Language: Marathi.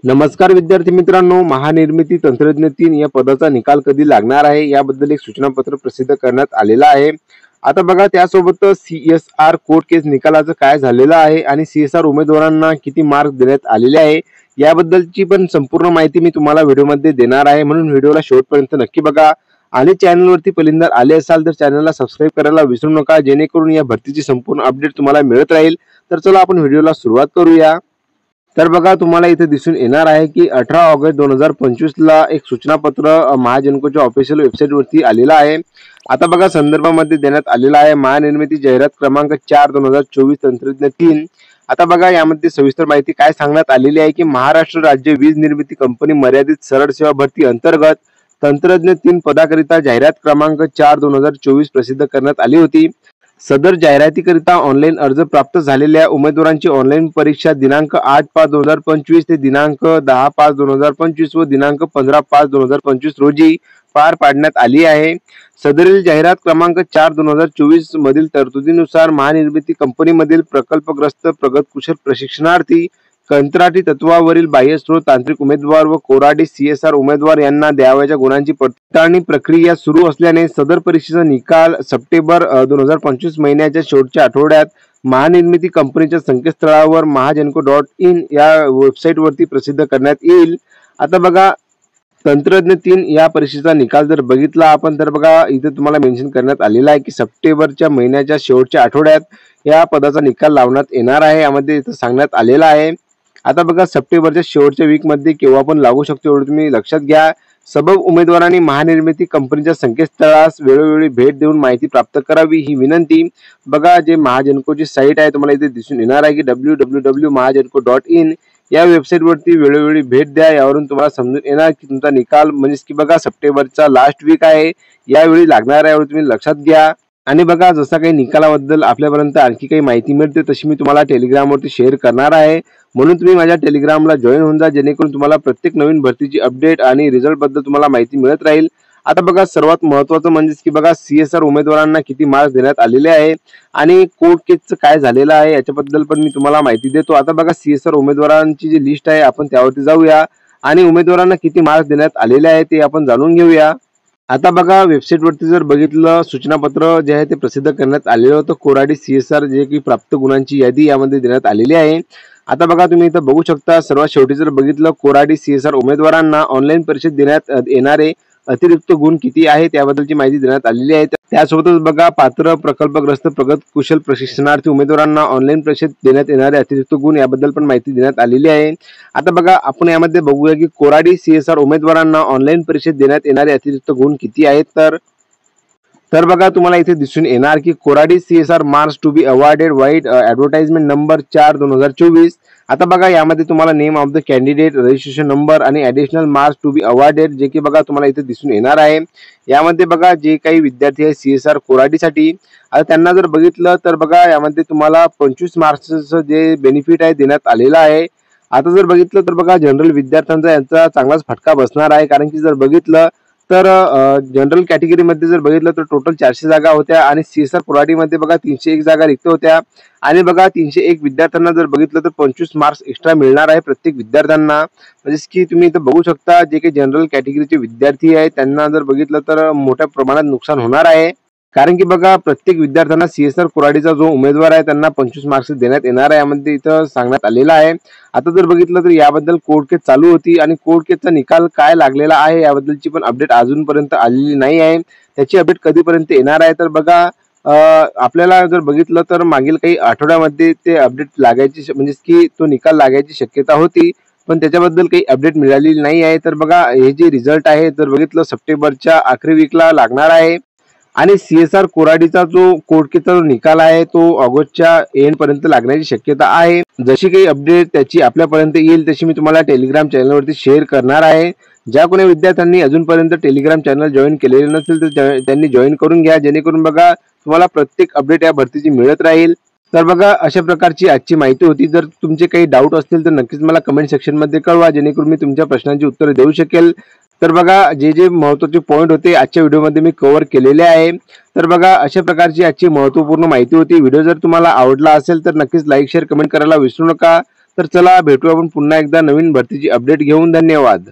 नमस्कार विद्यार्थी मित्रांनो, महानिर्मिती तंत्रज्ञ 3 या पदाचा निकाल कधी लागणार आहे याबद्दल एक सूचनापत्र प्रसिद्ध करण्यात आलेला आहे। आता बघा, त्यासोबत CSR कोर्ट केस निकालाचं काय झालेलं आहे आणि CSR उमेदवारांना किती मार्क देण्यात आलेले आहे याबद्दलची पण संपूर्ण माहिती मी तुम्हाला व्हिडिओमध्ये देणार आहे, म्हणून व्हिडिओला शेवटपर्यंत नक्की बघा। आणि चॅनलवरती पहिल्यांदा आले असाल तर चॅनलला सबस्क्राइब करायला विसरू नका, जेणेकरून या भरतीची संपूर्ण अपडेट तुम्हाला मिळत राहील। तर चला आपण व्हिडिओला सुरुवात करूया। तर बघा, तुम्हाला इथे दिसून येणार आहे की 18 ऑगस्ट 2025 ला एक सूचनापत्र महाजनकोच्या ऑफिशियल वेबसाईट वरती आलेला आहे। आता बघा, संदर्भामध्ये देण्यात आलेला आहे महानिर्मिती जाहिरात क्रमांक 4 2024 तंत्रज्ञ 3। आता बघा, यामध्ये सविस्तर माहिती काय सांगण्यात आलेली आहे की महाराष्ट्र राज्य वीज निर्मिती कंपनी मर्यादित सरळ सेवा भरती अंतर्गत तंत्रज्ञ 3 पदाकरिता जाहिरात क्रमांक 4 2024 प्रसिद्ध करण्यात आली होती। सदर जाहिरातीकरिता ऑनलाईन अर्ज प्राप्त झालेल्या उमेदवारांची ऑनलाईन परीक्षा दिनांक 8/5/2025 ते दिनांक 10/5/2025 व दिनांक 15/5/2025 रोजी पार पाडण्यात आली आहे। सदरील जाहिरात क्रमांक 4 2024 मधील तरतुदीनुसार महानिर्मिती कंपनीमधील प्रकल्पग्रस्त प्रगतकुशल प्रशिक्षणार्थी, कंत्राटी तत्वावरील बाह्यस्रोत तांत्रिक उमेदवार व कोराडी CSR उमेदवार यांना द्यावयाच्या गुणांची पडताळणी प्रक्रिया सुरू असल्याने सदर परीक्षेचा निकाल सप्टेंबर 2025 महिन्याच्या शेवटच्या आठवड्यात महानिर्मिती कंपनीच्या संकेतस्थळावर महाजनको.in या वेबसाईटवरती प्रसिद्ध करण्यात येईल। आता बघा, तंत्रज्ञ 3 या परीक्षेचा निकाल जर बघितला आपण तर बघा, इथे तुम्हाला मेन्शन करण्यात आलेला आहे की सप्टेंबरच्या महिन्याच्या शेवटच्या आठवड्यात या पदाचा निकाल लावण्यात येणार आहे, यामध्ये इथे सांगण्यात आलेला आहे। आता बघा, सप्टेंबरच्या शेवटच्या वीक मध्ये केव्हा पण लागू शकतो एवढं तुम्ही लक्षात घ्या। सबब उमेदवारांनी महानिर्मिती कंपनीच्या संकेतस्थळास वेळोवेळी भेट देऊन माहिती प्राप्त करावी ही विनंती। बघा, जे महाजनकोची साईट आहे तुम्हाला इथे दिसून येणार आहे की www.mahajanko.in या वेबसाईट वरती वेळोवेळी भेट द्या। यावरून तुम्हाला समजून येणार की तुमचा निकाल म्हणजे की बघा सप्टेंबरचा लास्ट वीक आहे, यावेळी लागणार आहे एवढं तुम्ही लक्षात घ्या। आणि बघा, जसा काही निकालाबद्दल आपल्यापर्यंत आणखी काही माहिती मिळते तशी मी तुम्हाला टेलिग्रामवरती शेअर करणार आहे, म्हणून तुम्ही माझ्या टेलिग्रामला जॉईन होऊन जा, जेणेकरून तुम्हाला प्रत्येक नवीन भरतीची अपडेट आणि रिझल्ट बद्दल तुम्हाला माहिती मिळत राहील। आता बघा, सर्वात महत्त्वाचं म्हणजे की बघा, CSR उमेदवारांना किती मार्क्स देण्यात आलेले आहे आणि कोर्ट केसचं काय झालेलं आहे याच्याबद्दल पण मी तुम्हाला माहिती देतो। आता बघा, CSR उमेदवारांची जी लिस्ट आहे आपण त्यावरती जाऊया आणि उमेदवारांना किती मार्क्स देण्यात आलेले आहे ते आपण जाणून घेऊया। आता बघा, वेबसाईट वरती जर बघितलं, सूचनापत्र जे आहे ते प्रसिद्ध करण्यात आलेलं होतं। कोराडी CSR जे की प्राप्त गुणांची यादी यामध्ये देण्यात आलेली आहे। आता बघा, तुम्ही इथं बघू शकता, सर्वात शेवटी जर बघितलं, कोराडी CSR उमेदवारांना ऑनलाईन परीक्षेत देण्यात येणारे अतिरिक्त गुण किती आहेत त्याबद्दलची माहिती देण्यात आलेली आहे। त्यासोबतच बघा, पात्र प्रकल्पग्रस्त प्रगतकुशल प्रशिक्षणार्थी उमेदवारांना ऑनलाईन परीक्षेत देण्यात येणारे अतिरिक्त गुण याबद्दल पण माहिती देण्यात आलेली आहे। आता बघा, आपण यामध्ये बघूया की कोराडी CSR उमेदवारांना ऑनलाईन परीक्षेत देण्यात येणारे अतिरिक्त गुण किती आहेत। तर बघा, तुम्हाला इथे दिसून येणार की Koradi CSR marks to be awarded vide advertisement number 4 2024। आता बघा, यामध्ये तुम्हाला name of the candidate, registration number आणि additional marks to be awarded जे की बघा तुम्हाला इथे दिसून येणार आहे। यामध्ये बघा, जे काही विद्यार्थी आहे CSR कोराडीसाठी, आता त्यांना जर बघितलं तर बघा, यामध्ये तुम्हाला 25 मार्क्सचं जे बेनिफिट आहे देण्यात आलेलं आहे। आता जर बघितलं तर बघा, जनरल विद्यार्थ्यांचा यांचा चांगलाच फटका बसणार आहे, कारण की जर बघितलं तर जनरल कॅटेगरीमध्ये जर बघितलं तर टोटल 400 जागा होत्या आणि CSR कोराडीमध्ये बघा 301 जागा रिक्त होत्या। आणि बघा, 301 विद्यार्थ्यांना जर बघितलं तर 25 मार्क्स एक्स्ट्रा मिळणार आहे प्रत्येक विद्यार्थ्यांना, म्हणजे की तुम्ही इथं बघू शकता, जे काही जनरल कॅटेगरीचे विद्यार्थी आहेत त्यांना जर बघितलं तर मोठ्या प्रमाणात नुकसान होणार आहे, कारण की बघा, प्रत्येक विद्यार्थ्यांना CSR कोराडीचा जो उमेदवार आहे त्यांना 25 मार्क्स देण्यात येणार आहे, यामध्ये इथं सांगण्यात आलेलं आहे। आता जर बघितलं तर याबद्दल कोर्ट केस चालू होती आणि कोर्ट केसचा निकाल काय लागलेला आहे याबद्दलची पण अपडेट अजूनपर्यंत आलेली नाही आहे। त्याची अपडेट कधीपर्यंत येणार आहे तर बघा, आपल्याला जर बघितलं तर मागील काही आठवड्यामध्ये ते अपडेट लागायची म्हणजे की तो निकाल लागायची शक्यता होती, पण त्याच्याबद्दल काही अपडेट मिळालेली नाही आहे। तर बघा, हे जे रिझल्ट आहे जर बघितलं सप्टेंबरच्या आखरी वीकला लागणार आहे आणि CSR कोराडीचा जो कोर्ट केसचा निकाल आहे तो ऑगस्टच्या एंड पर्यंत लागण्याची शक्यता आहे। जशी काही अपडेट त्याची आपल्यापर्यंत येईल तशी मी तुम्हाला टेलिग्राम चॅनलवरती शेअर करणार आहे। ज्या कोणी विद्यार्थ्यांनी अजूनपर्यंत टेलिग्राम चॅनल जॉईन केलेले नसेल तर त्यांनी जॉईन करून घ्या, जेणेकरून बघा तुम्हाला प्रत्येक अपडेट या भरतीची मिळत राहील। तर बघा, अशा प्रकारची आजची माहिती होती। जर तुमचे काही डाऊट असतील तर नक्कीच मला कमेंट सेक्शन मध्ये कळवा, जेणेकरून मी तुमच्या प्रश्नांची उत्तरे देऊ शकेल। तर बघा, जे महत्त्वाचे पॉइंट होते आजच्या व्हिडिओमध्ये मी कव्हर केलेले आहे। तर बघा, अशा प्रकारची आजची महत्त्वपूर्ण माहिती होती। व्हिडिओ जर तुम्हाला आवडला असेल तर नक्कीच लाईक शेअर कमेंट करायला विसरू नका। तर चला भेटू आपण पुन्हा एकदा नवीन भरतीची अपडेट घेऊन. धन्यवाद.